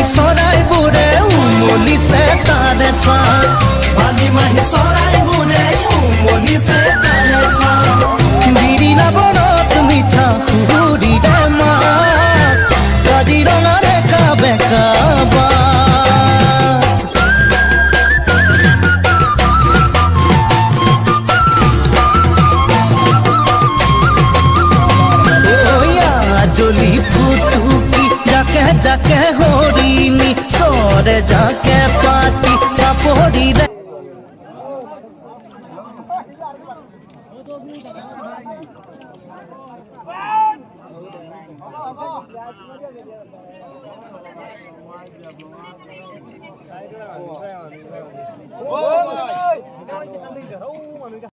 চৰাই বোৰে উমলিছে তাৰে চাই বালি মাহী চৰাই বোৰে উমলিছে তাৰে চাই বিৰিলা বনত মিঠা সুৰিৰে মাত কাজিৰঙাৰে কাবে কাবা জলি ফুটুকি যাকে যাকে হরিণী সরে যাকে পাতি সাপরি রে